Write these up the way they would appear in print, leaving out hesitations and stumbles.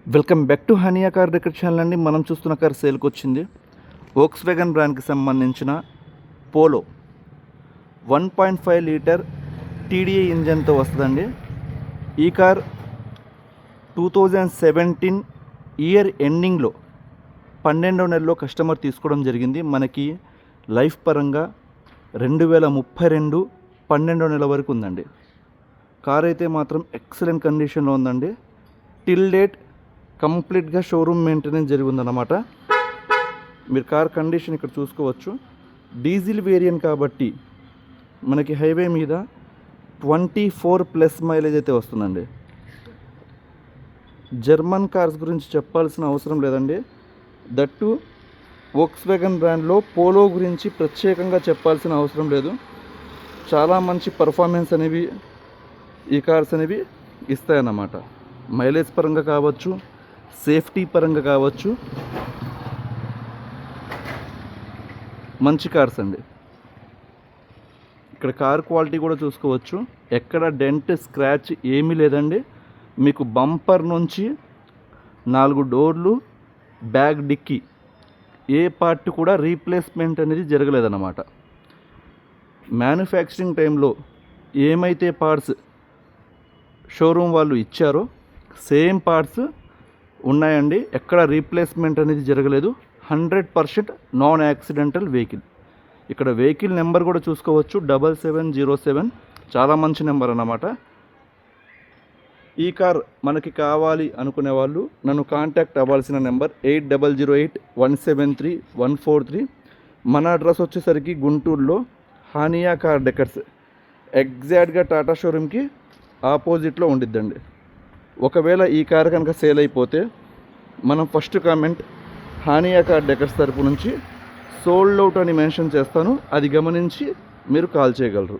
Welcome back to Hania car decor channel అండి. మనం చూస్తున్న కార్ సేల్కి వచ్చింది. వోక్స్‌వ్యాగన్ బ్రాండ్కి సంబంధించిన పోలో 1.5 లీటర్ టీడీఐ ఇంజన్తో వస్తుందండి. ఈ కార్ 2017 ఇయర్ ఎండింగ్లో 12వ నెలలో కస్టమర్ తీసుకోవడం జరిగింది. మనకి లైఫ్ పరంగా 2032 12వ నెల వరకు ఉందండి. కార్ అయితే మాత్రం ఎక్సలెంట్ కండిషన్లో ఉందండి. టిల్ డేట్ కంప్లీట్గా షోరూమ్ మెయింటెనెన్స్ జరిగిందన్నమాట. మీరు కార్ కండిషన్ ఇక్కడ చూసుకోవచ్చు. డీజిల్ వేరియంట్ కాబట్టి మనకి హైవే మీద 24+ మైలేజ్ అయితే వస్తుందండి. జర్మన్ కార్స్ గురించి చెప్పాల్సిన అవసరం లేదండి. దట్టు వోక్స్‌వ్యాగన్ బ్రాండ్లో పోలో గురించి ప్రత్యేకంగా చెప్పాల్సిన అవసరం లేదు. చాలా మంచి పర్ఫార్మెన్స్ అనేవి ఈ కార్స్ అనేవి ఇస్తాయన్నమాట. మైలేజ్ పరంగా కావచ్చు, సేఫ్టీ పరంగా కావచ్చు, మంచి కార్స్ అండి. ఇక్కడ కార్ క్వాలిటీ కూడా చూసుకోవచ్చు. ఎక్కడ డెంట్, స్క్రాచ్ ఏమీ లేదండి. మీకు బంపర్ నుంచి 4 డోర్లు, బ్యాక్ డిక్కీ ఏ పార్ట్ కూడా రీప్లేస్మెంట్ అనేది జరగలేదన్నమాట. మ్యానుఫ్యాక్చరింగ్ టైంలో ఏమైతే పార్ట్స్ షోరూమ్ వాళ్ళు ఇచ్చారో సేమ్ పార్ట్స్ ఉన్నాయండి. ఎక్కడ రీప్లేస్మెంట్ అనేది జరగలేదు. 100% నాన్ యాక్సిడెంటల్ వెహికల్. ఇక్కడ వెహికల్ నెంబర్ కూడా చూసుకోవచ్చు, 7707. చాలా మంచి నెంబర్ అన్నమాట. ఈ కార్ మనకి కావాలి అనుకునే వాళ్ళు నన్ను కాంటాక్ట్ అవ్వాల్సిన నెంబర్ 8008173143. మన అడ్రస్ వచ్చేసరికి గుంటూరులో హానియా కార్ డెకర్స్ ఎగ్జాక్ట్గా టాటా షోరూమ్కి ఆపోజిట్లో ఉండిద్దండి. ఒకవేళ ఈ కార్ కనుక సేల్ అయిపోతే మనం first comment Hania car decors తరపు నుంచి సోల్డ్ అవుట్ అని మెన్షన్ చేస్తాను. అది గమనించి మీరు కాల్ చేయగలరు.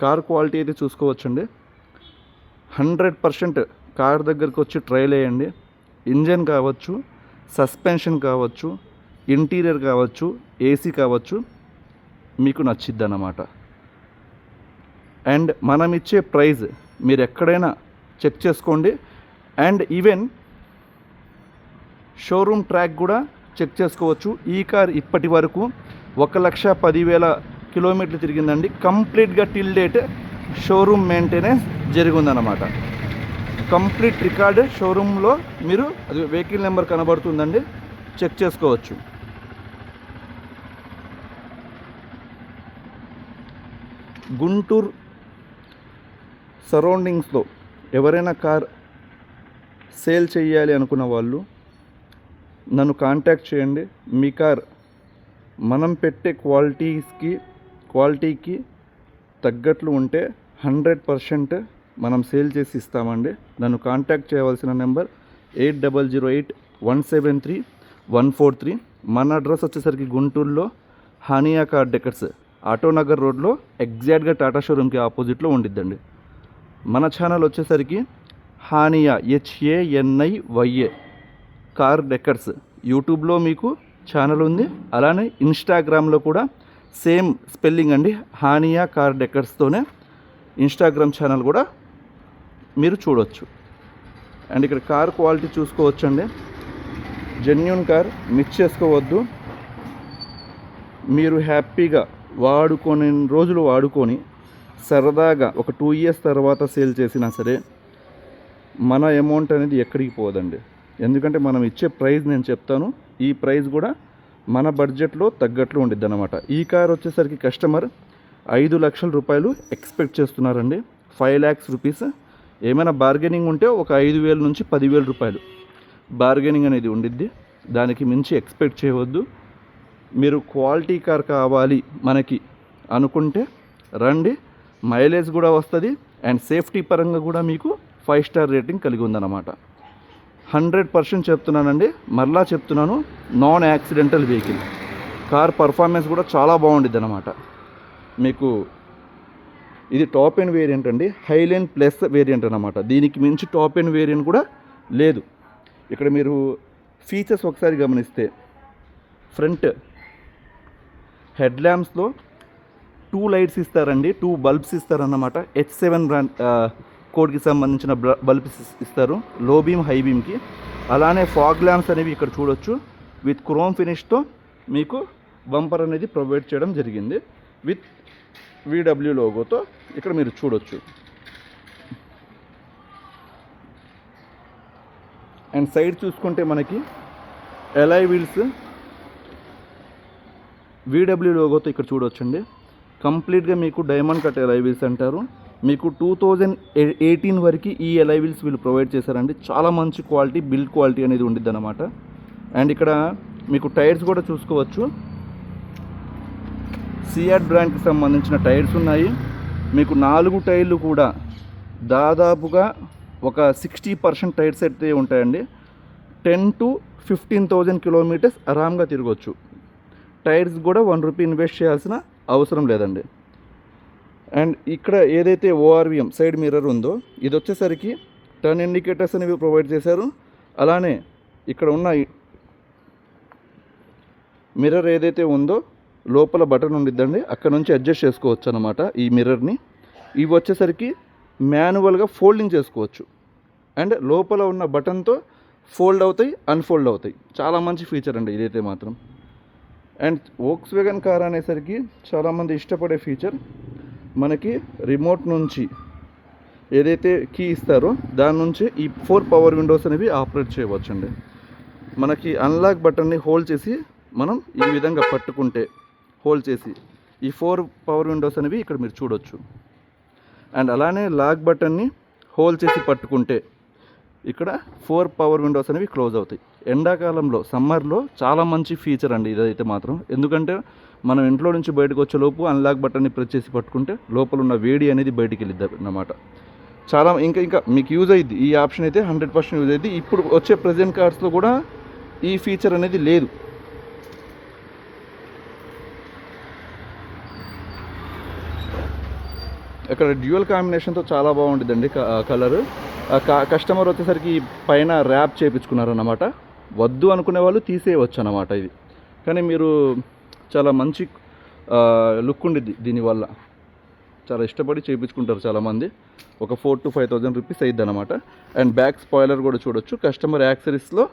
కార్ క్వాలిటీ అయితే చూసుకోవచ్చండి. 100% కార్ దగ్గరకు వచ్చి ట్రైల్ వేయండి. ఇంజన్ కావచ్చు, సస్పెన్షన్ కావచ్చు, ఇంటీరియర్ కావచ్చు, ఏసీ కావచ్చు, మీకు నచ్చిద్ది అన్నమాట. అండ్ మనం ఇచ్చే ప్రైజ్ మీరు ఎక్కడైనా చెక్ చేసుకోండి. అండ్ ఈవెన్ షోరూమ్ ట్రాక్ కూడా చెక్ చేసుకోవచ్చు. ఈ కార్ ఇప్పటి వరకు 1,10,000 కిలోమీటర్లు తిరిగిందండి. కంప్లీట్గా టిల్ డేట్ షోరూమ్ మెయింటెనెన్స్ జరిగిందన్నమాట. కంప్లీట్ రికార్డ్ షోరూంలో మీరు అది వెహికల్ నెంబర్ కనబడుతుందండి, చెక్ చేసుకోవచ్చు. గుంటూరు సరౌండింగ్స్లో ఎవరైనా కార్ సేల్ చేయాలి అనుకున్న వాళ్ళు నన్ను కాంటాక్ట్ చేయండి. మీ కార్ మనం పెట్టే క్వాలిటీకి తగ్గట్లు ఉంటే 100% మనం సేల్ చేసి ఇస్తామండి. నన్ను కాంటాక్ట్ చేయవలసిన నెంబర్ 8008173143. మన అడ్రస్ వచ్చేసరికి గుంటూరులో హానియా కార్ డెకర్స్ ఆటోనగర్ రోడ్లో ఎగ్జాక్ట్గా టాటా షోరూమ్కి ఆపోజిట్లో ఉండిద్దండి. మన ఛానల్ వచ్చేసరికి హానియా HANIYA కార్ డెకర్స్ యూట్యూబ్లో మీకు ఛానల్ ఉంది. అలానే ఇన్స్టాగ్రామ్లో కూడా సేమ్ స్పెల్లింగ్ అండి, హానియా కార్ డెకర్స్తోనే ఇన్స్టాగ్రామ్ ఛానల్ కూడా మీరు చూడవచ్చు. అండ్ ఇక్కడ కార్ క్వాలిటీ చూసుకోవచ్చండి. జెన్యూన్ కార్, మిస్ చేసుకోవద్దు. మీరు హ్యాపీగా రోజులు వాడుకొని సరదాగా ఒక 2 ఇయర్స్ తర్వాత సేల్ చేసినా సరే మన అమౌంట్ అనేది ఎక్కడికి పోదండి. ఎందుకంటే మనం ఇచ్చే ప్రైస్ నేను చెప్తాను. ఈ ప్రైస్ కూడా మన బడ్జెట్లో తగ్గట్లు ఉండిద్ది అన్నమాట. ఈ కార్ వచ్చేసరికి కస్టమర్ 5 లక్షల రూపాయలు ఎక్స్పెక్ట్ చేస్తున్నారండి. 5 lakhs రూపీస్. ఏమైనా బార్గెనింగ్ ఉంటే ఒక 5,000 నుంచి 10,000 రూపాయలు బార్గెనింగ్ అనేది ఉండిద్ది. దానికి మించి ఎక్స్పెక్ట్ చేయవద్దు. మీరు క్వాలిటీ కార్ కావాలి మనకి అనుకుంటే రండి. మైలేజ్ కూడా వస్తుంది అండ్ సేఫ్టీ పరంగా కూడా మీకు 5 స్టార్ రేటింగ్ కలిగి ఉందన్నమాట. 100% చెప్తున్నానండి, మరలా చెప్తున్నాను, non accidental vehicle. Car performance కూడా చాలా బాగుండిద్ది అన్నమాట. మీకు ఇది టాప్ ఎండ్ వేరియంట్ అండి, హైలైన్ ప్లస్ వేరియంట్ అన్నమాట. దీనికి మించి టాప్ ఎండ్ వేరియంట్ కూడా లేదు. ఇక్కడ మీరు ఫీచర్స్ ఒకసారి గమనిస్తే ఫ్రంట్ హెడ్ ల్యాంప్స్లో 2 లైట్స్ ఇస్తారండి, 2 బల్బ్స్ ఇస్తారన్నమాట. H7 బ్రాండ్ కోడ్కి సంబంధించిన బల్బ్స్ ఇస్తారు, లో బీమ్ హై బీమ్కి. అలానే ఫాగ్ ల్యాంప్స్ అనేవి ఇక్కడ చూడొచ్చు, విత్ క్రోమ్ ఫినిష్తో మీకు బంపర్ అనేది ప్రొవైడ్ చేయడం జరిగింది, విత్ VW లోగోతో ఇక్కడ మీరు చూడొచ్చు. అండ్ సైడ్ చూసుకుంటే మనకి ఎలాయ్ వీల్స్ VW లోగోతో ఇక్కడ చూడొచ్చండి. కంప్లీట్గా మీకు డైమండ్ కట్ ఎలాయ్ వీల్స్ అంటారు. మీకు 2018 వరకు ఈ ఎలాయ్ వీల్స్ వీళ్ళు ప్రొవైడ్ చేశారండి. చాలా మంచి క్వాలిటీ, బిల్డ్ క్వాలిటీ అనేది ఉండిద్ది అన్నమాట. అండ్ ఇక్కడ మీకు టైర్స్ కూడా చూసుకోవచ్చు, సియాట్ బ్రాండ్కి సంబంధించిన టైర్స్ ఉన్నాయి. మీకు 4 టైర్లు కూడా దాదాపుగా ఒక 60% టైర్స్ అయితే ఉంటాయండి. 10 to 15,000 కిలోమీటర్స్ ఆరామ్గా తిరగవచ్చు. టైర్స్ కూడా 1 రూపీ ఇన్వెస్ట్ చేయాల్సిన అవసరం లేదండి. అండ్ ఇక్కడ ఏదైతే ORVM సైడ్ మిర్రర్ ఉందో ఇది వచ్చేసరికి టర్న్ ఇండికేటర్స్ అనేవి ప్రొవైడ్ చేశారు. అలానే ఇక్కడ ఉన్న మిర్రర్ ఏదైతే ఉందో లోపల బటన్ ఉండిద్దండి, అక్కడ నుంచి అడ్జస్ట్ చేసుకోవచ్చు అన్నమాట ఈ మిర్రర్ని. ఇవి వచ్చేసరికి మాన్యువల్గా ఫోల్డింగ్ చేసుకోవచ్చు, అండ్ లోపల ఉన్న బటన్తో ఫోల్డ్ అవుతాయి, అన్ఫోల్డ్ అవుతాయి. చాలా మంచి ఫీచర్ అండి ఇదైతే మాత్రం. అండ్ వోక్స్వేగన్ కార్ అనేసరికి చాలామంది ఇష్టపడే ఫీచర్, మనకి రిమోట్ నుంచి ఏదైతే కీ ఇస్తారో దాని నుంచి ఈ 4 పవర్ విండోస్ అనేవి ఆపరేట్ చేయవచ్చండి. మనకి అన్లాక్ బటన్ని హోల్డ్ చేసి మనం ఈ విధంగా పట్టుకుంటే హోల్డ్ చేసి ఈ 4 పవర్ విండోస్ అనేవి ఇక్కడ మీరు చూడొచ్చు. అండ్ అలానే లాక్ బటన్ని హోల్డ్ చేసి పట్టుకుంటే ఇక్కడ 4 పవర్ విండోస్ అనేవి క్లోజ్ అవుతాయి. ఎండాకాలంలో, సమ్మర్లో చాలా మంచి ఫీచర్ అండి ఇదైతే మాత్రం. ఎందుకంటే మనం ఇంట్లో నుంచి బయటకు వచ్చే లోపు అన్లాక్ బటన్ని ప్రెస్ చేసి పట్టుకుంటే లోపల ఉన్న వేడి అనేది బయటికి వెళ్ళిద్ది అన్నమాట. చాలా ఇంకా మీకు యూజ్ అయ్యిద్ది ఈ ఆప్షన్ అయితే 100% యూజ్ అయ్యిద్ది. ఇప్పుడు వచ్చే ప్రెజెంట్ కార్స్లో కూడా ఈ ఫీచర్ అనేది లేదు. ఇక్కడ డ్యూయల్ కాంబినేషన్తో చాలా బాగుంటుందండి కలర్. కస్టమర్ వచ్చేసరికి పైన ర్యాప్ చేయించుకున్నారన్నమాట. వద్దు అనుకునే వాళ్ళు తీసేయవచ్చు అన్నమాట ఇది. కానీ మీరు చాలా మంచి లుక్ ఉండిద్ది దీనివల్ల, చాలా ఇష్టపడి చేయించుకుంటారు చాలామంది. ఒక 4,000 to 5,000 రూపీస్ అయ్యిద్ది అనమాట. అండ్ బ్యాక్ స్పాయిలర్ కూడా చూడొచ్చు, కస్టమర్ యాక్సరీస్లో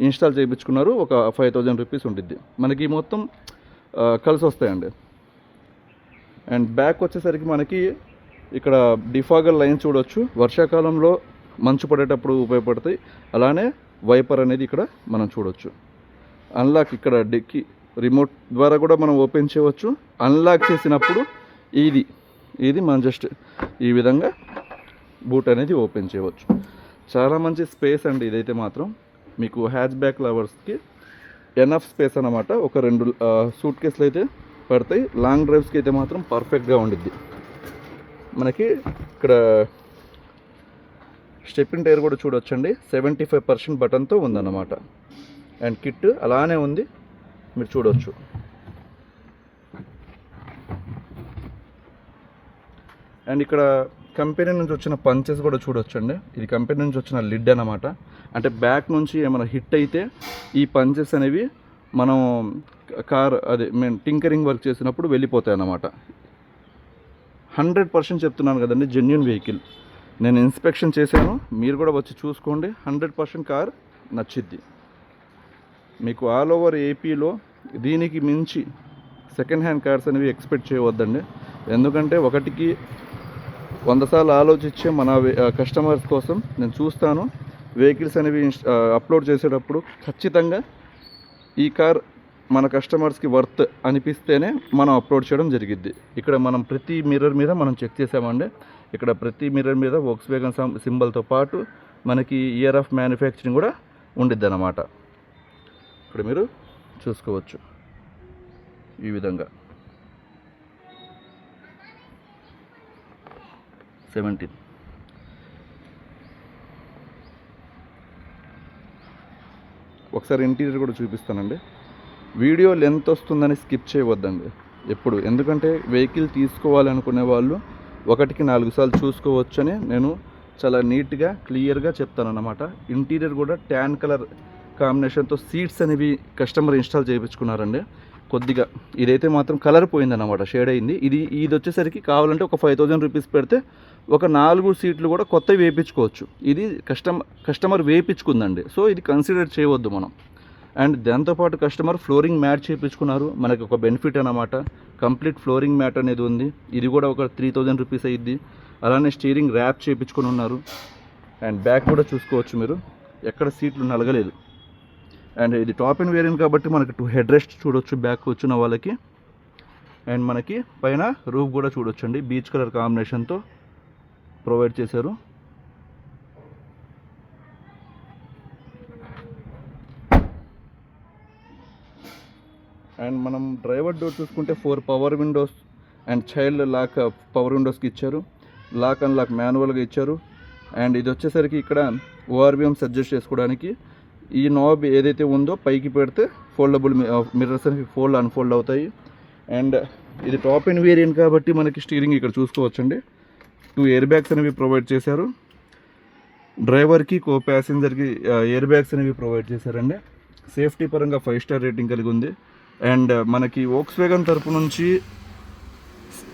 ఇన్స్టాల్ చేయించుకున్నారు, ఒక 5,000 రూపీస్ ఉండిద్ది. మనకి మొత్తం కలిసి వస్తాయండి. అండ్ బ్యాక్ వచ్చేసరికి మనకి ఇక్కడ డిఫాగర్ లైన్ చూడొచ్చు, వర్షాకాలంలో మంచు పడేటప్పుడు ఉపయోగపడతాయి. అలానే వైపర్ అనేది ఇక్కడ మనం చూడొచ్చు. అన్లాక్ ఇక్కడ డిక్కీ రిమోట్ ద్వారా కూడా మనం ఓపెన్ చేయవచ్చు. అన్లాక్ చేసినప్పుడు ఇది మనం జస్ట్ ఈ విధంగా బూట్ అనేది ఓపెన్ చేయవచ్చు. చాలా మంచి స్పేస్ అండి ఇదైతే మాత్రం. మీకు హ్యాచ్ బ్యాక్ లవర్స్కి ఎనఫ్ స్పేస్ అన్నమాట. ఒక 2 సూట్ కేసులు అయితే పడతాయి. లాంగ్ డ్రైవ్స్కి అయితే మాత్రం పర్ఫెక్ట్గా ఉండిద్ది. మనకి ఇక్కడ స్టెప్పింగ్ టైర్ కూడా చూడొచ్చండి, 75% బటన్తో ఉందన్నమాట. అండ్ కిట్ అలానే ఉంది, మీరు చూడవచ్చు. అండ్ ఇక్కడ కంపెనీ నుంచి వచ్చిన పంచెస్ కూడా చూడొచ్చండి. ఇది కంపెనీ నుంచి వచ్చిన లిడ్ అన్నమాట. అంటే బ్యాక్ నుంచి ఏమైనా హిట్ అయితే ఈ పంచెస్ అనేవి మనం మేము టింకరింగ్ వర్క్ చేసినప్పుడు వెళ్ళిపోతాయి అన్నమాట. 100% చెప్తున్నాను కదండి, జెన్యూన్ వెహికల్. నేను ఇన్స్పెక్షన్ చేశాను, మీరు కూడా వచ్చి చూసుకోండి. 100% కార్ నచ్చిద్ది మీకు. ఆల్ ఓవర్ ఏపీలో దీనికి మించి సెకండ్ హ్యాండ్ కార్స్ అనేవి ఎక్స్పెక్ట్ చేయవద్దండి. ఎందుకంటే ఒకటికి 100 సార్లు ఆలోచించే మన కస్టమర్స్ కోసం నేను చూస్తాను. వెహికల్స్ అనేవి అప్లోడ్ చేసేటప్పుడు ఖచ్చితంగా ఈ కార్ మన కస్టమర్స్కి వర్త్ అనిపిస్తేనే మనం అప్లోడ్ చేయడం జరిగిద్ది. ఇక్కడ మనం ప్రతి మిర్రర్ మీద మనం చెక్ చేసామండి. ఇక్కడ ప్రతి మిర్రర్ మీద వోక్స్వేగన్ సింబల్తో పాటు మనకి ఇయర్ ఆఫ్ మ్యానుఫ్యాక్చరింగ్ కూడా ఉండిద్ది అన్నమాట. ఇక్కడ మీరు చూసుకోవచ్చు ఈ విధంగా 17. ఒకసారి ఇంటీరియర్ కూడా చూపిస్తానండి. వీడియో లెంత్ వస్తుందని స్కిప్ చేయవద్దండి ఎప్పుడు. ఎందుకంటే వెహికల్ తీసుకోవాలనుకునే వాళ్ళు 1కి 4 సార్లు చూసుకోవచ్చని నేను చాలా నీట్గా క్లియర్గా చెప్తానన్నమాట. ఇంటీరియర్ కూడా ట్యాన్ కలర్ కాంబినేషన్తో సీట్స్ అనేవి కస్టమర్ ఇన్స్టాల్ చేయించుకున్నారండి. కొద్దిగా ఇదైతే మాత్రం కలర్ పోయిందన్నమాట, షేడ్ అయింది. ఇది వచ్చేసరికి కావాలంటే ఒక 5000 రూపీస్ పెడితే ఒక 4 సీట్లు కూడా కొత్తవి వేయించుకోవచ్చు. ఇది కస్టమర్ వేయించుకుందండి. సో ఇది కన్సిడర్ చేయవద్దు మనం. అండ్ దాంతోపాటు కస్టమర్ ఫ్లోరింగ్ మ్యాట్ చేయించుకున్నారు, మనకి ఒక బెనిఫిట్ అన్నమాట. కంప్లీట్ ఫ్లోరింగ్ మ్యాట్ అనేది ఉంది, ఇది కూడా ఒక 3000 రూపీస్ అయ్యిద్ది. అలానే స్టీరింగ్ ర్యాప్ చేయించుకొని ఉన్నారు. అండ్ బ్యాక్ కూడా చూసుకోవచ్చు మీరు, ఎక్కడ సీట్లు నలగలేదు. అండ్ ఇది టాప్ అండ్ వేరియంట్ కాబట్టి మనకి 2 హెడ్ రెస్ట్ చూడొచ్చు బ్యాక్ వచ్చిన వాళ్ళకి. అండ్ మనకి పైన రూఫ్ కూడా చూడొచ్చండి, బీచ్ కలర్ కాంబినేషన్తో ప్రొవైడ్ చేశారు. అండ్ మనం డ్రైవర్ డోర్ చూసుకుంటే 4 power windows and child lock power విండోస్కి ఇచ్చారు. లాక్ అండ్ లాక్ మాన్యువల్గా ఇచ్చారు. అండ్ ఇది వచ్చేసరికి ఇక్కడ ఓఆర్బిఎం అడ్జస్ట్ చేసుకోవడానికి ఈ నాబ్ ఏదైతే ఉందో పైకి పెడితే ఫోల్డబుల్ మిర్రర్స్ అనేవి ఫోల్డ్ అన్ఫోల్డ్ అవుతాయి. అండ్ ఇది టాప్ అండ్ వేరియంట్ కాబట్టి మనకి స్టీరింగ్ ఇక్కడ చూసుకోవచ్చండి. 2 ఎయిర్ బ్యాగ్స్ అనేవి ప్రొవైడ్ చేశారు. డ్రైవర్కి కో ప్యాసింజర్కి ఎయిర్ బ్యాగ్స్ అనేవి ప్రొవైడ్ చేశారండి. సేఫ్టీ పరంగా 5 స్టార్ రేటింగ్ కలిగి ఉంది. అండ్ మనకి వోక్స్వేగన్ తరపు నుంచి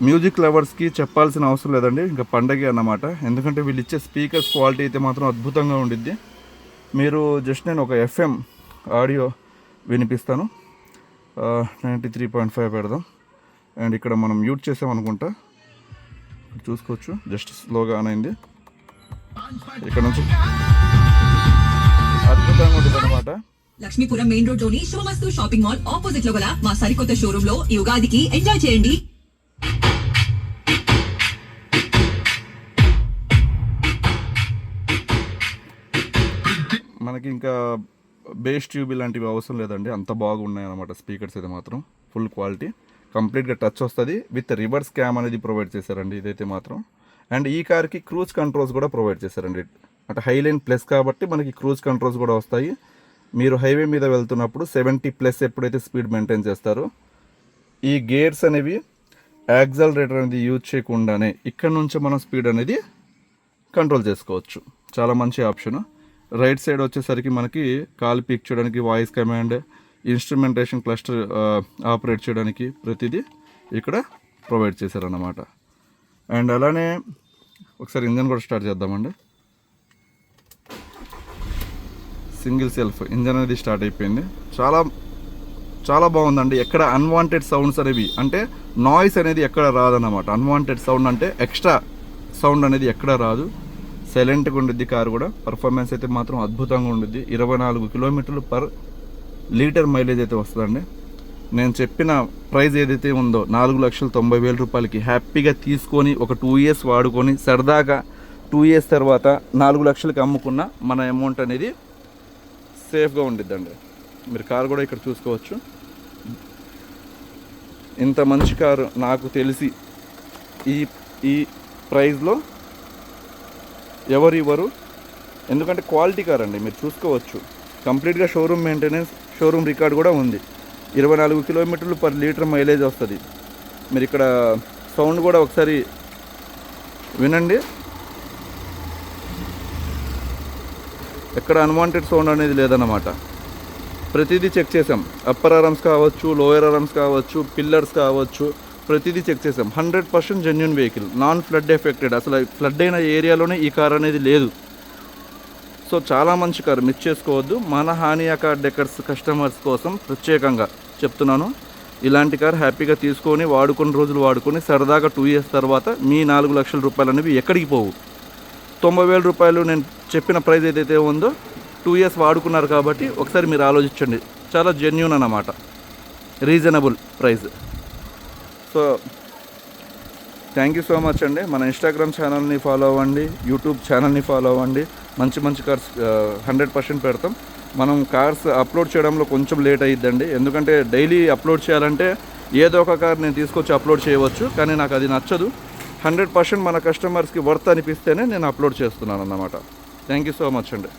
మ్యూజిక్ లవర్స్కి చెప్పాల్సిన అవసరం లేదండి, ఇంకా పండగే అన్నమాట. ఎందుకంటే వీళ్ళు ఇచ్చే స్పీకర్స్ క్వాలిటీ అయితే మాత్రం అద్భుతంగా ఉండిద్ది. మీరు జస్ట్ నేను ఒక FM ఆడియో వినిపిస్తాను, 93.5 పెడదాం. అండ్ ఇక్కడ మనం మ్యూట్ చేసామనుకుంటా, చూసుకోవచ్చు జస్ట్ స్లోగా ఆన్ అయింది. ఇక్కడ నుంచి అద్భుతంగా ఉంటుంది అనమాట. లక్ష్మీపురం మెయిన్ రోడ్ లోని శుభమస్తు షాపింగ్ మాల్ ఆపోజిట్ లో గల మా సరికొత్త షోరూమ్ లో ఈ ఉగాదికి ఎంజాయ్ చేయండి. మనకి ఇంకా బేస్ ట్యూబ్ ఇలాంటివి అవసరం లేదండి, అంత బాగున్నాయి అనమాట. స్పీకర్స్ అయితే మాత్రం ఫుల్ క్వాలిటీ, కంప్లీట్గా టచ్ వస్తుంది విత్ రివర్స్ క్యామ్ అనేది ప్రొవైడ్ చేశారండి ఇదైతే మాత్రం. అండ్ ఈ కార్కి క్రూజ్ కంట్రోల్స్ కూడా ప్రొవైడ్ చేశారండి. అంటే హైలైన్ ప్లస్ కాబట్టి మనకి క్రూజ్ కంట్రోల్స్ కూడా వస్తాయి. మీరు హైవే మీద వెళ్తున్నప్పుడు 70+ ఎప్పుడైతే స్పీడ్ మెయింటైన్ చేస్తారో ఈ గేర్స్ అనేవి యాక్సలరేటర్ అనేది యూజ్ చేయకుండానే ఇక్కడ నుంచి మనం స్పీడ్ అనేది కంట్రోల్ చేసుకోవచ్చు. చాలా మంచి ఆప్షన్. రైట్ సైడ్ వచ్చేసరికి మనకి కాల్ పిక్ చేయడానికి voice command, instrumentation cluster operate చేయడానికి ప్రతిదీ ఇక్కడ ప్రొవైడ్ చేశారన్నమాట. అండ్ అలానే ఒకసారి ఇంజన్ కూడా స్టార్ట్ చేద్దామండి. సింగిల్ సెల్ఫ్ ఇంజన్ అనేది స్టార్ట్ అయిపోయింది. చాలా చాలా బాగుందండి. ఎక్కడ అన్వాంటెడ్ సౌండ్స్ అనేవి అంటే నాయిస్ అనేది ఎక్కడ రాదన్నమాట. అన్వాంటెడ్ సౌండ్ అంటే ఎక్స్ట్రా సౌండ్ అనేది ఎక్కడ రాదు. సైలెంట్గా ఉండిద్ది కారు కూడా. పర్ఫార్మెన్స్ అయితే మాత్రం అద్భుతంగా ఉండిద్ది. 24 కిలోమీటర్లు పర్ లీటర్ మైలేజ్ అయితే వస్తుందండి. నేను చెప్పిన ప్రైస్ ఏదైతే ఉందో 4,90,000 రూపాయలకి హ్యాపీగా తీసుకొని ఒక 2 ఇయర్స్ వాడుకొని సరదాగా 2 ఇయర్స్ తర్వాత 4 లక్షలకి అమ్ముకున్న మన అమౌంట్ అనేది సేఫ్గా ఉండిద్దండి. మీరు కారు కూడా ఇక్కడ చూసుకోవచ్చు. ఇంత మంచి కారు నాకు తెలిసి ఈ ప్రైస్లో ఎవరు ఇవ్వరు. ఎందుకంటే క్వాలిటీ కార్ అండి, మీరు చూసుకోవచ్చు. కంప్లీట్గా షోరూమ్ మెయింటెనెన్స్, షోరూమ్ రికార్డ్ కూడా ఉంది. 24 కిలోమీటర్లు పర్ లీటర్ మైలేజ్ వస్తుంది. మీరు ఇక్కడ సౌండ్ కూడా ఒకసారి వినండి. ఎక్కడ అన్వాంటెడ్ సౌండ్ అనేది లేదన్నమాట. ప్రతిదీ చెక్ చేసాం. అప్పర్ ఆరమ్స్ కావచ్చు, లోయర్ ఆరమ్స్ కావచ్చు, పిల్లర్స్ కావచ్చు, ప్రతిదీ చెక్ చేసాం. 100% genuine vehicle, non flood affected. అసలు ఫ్లడ్ అయిన ఏరియాలోనే ఈ కార్ అనేది లేదు. సో చాలా మంచి కారు, మిస్ చేసుకోవద్దు. మన హానియా కార్ డెకర్స్ కస్టమర్స్ కోసం ప్రత్యేకంగా చెప్తున్నాను. ఇలాంటి కార్ హ్యాపీగా తీసుకొని వాడుకుని రోజులు వాడుకొని సరదాగా 2 ఇయర్స్ తర్వాత మీ 4 లక్షల రూపాయలు అనేవి ఎక్కడికి పోవు. 90,000 రూపాయలు నేను చెప్పిన ప్రైస్ ఏదైతే ఉందో 2 ఇయర్స్ వాడుకున్నారు కాబట్టి ఒకసారి మీరు ఆలోచించండి. చాలా జెన్యూన్ అన్నమాట, reasonable price. So thank you so much అండి. మన ఇన్స్టాగ్రామ్ ఛానల్ని ఫాలో అవ్వండి, యూట్యూబ్ ఛానల్ని ఫాలో అవ్వండి. మంచి మంచి కార్స్ 100% పెడతాం. మనం కార్స్ అప్లోడ్ చేయడంలో కొంచెం లేట్ అయ్యిద్దండి, ఎందుకంటే డైలీ అప్లోడ్ చేయాలంటే ఏదో ఒక కార్ నేను తీసుకొచ్చి అప్లోడ్ చేయవచ్చు, కానీ నాకు అది నచ్చదు. 100% మన కస్టమర్స్కి వర్త్ అనిపిస్తేనే నేను అప్లోడ్ చేస్తున్నాను అన్నమాట. థ్యాంక్ యూ సో మచ్ అండి.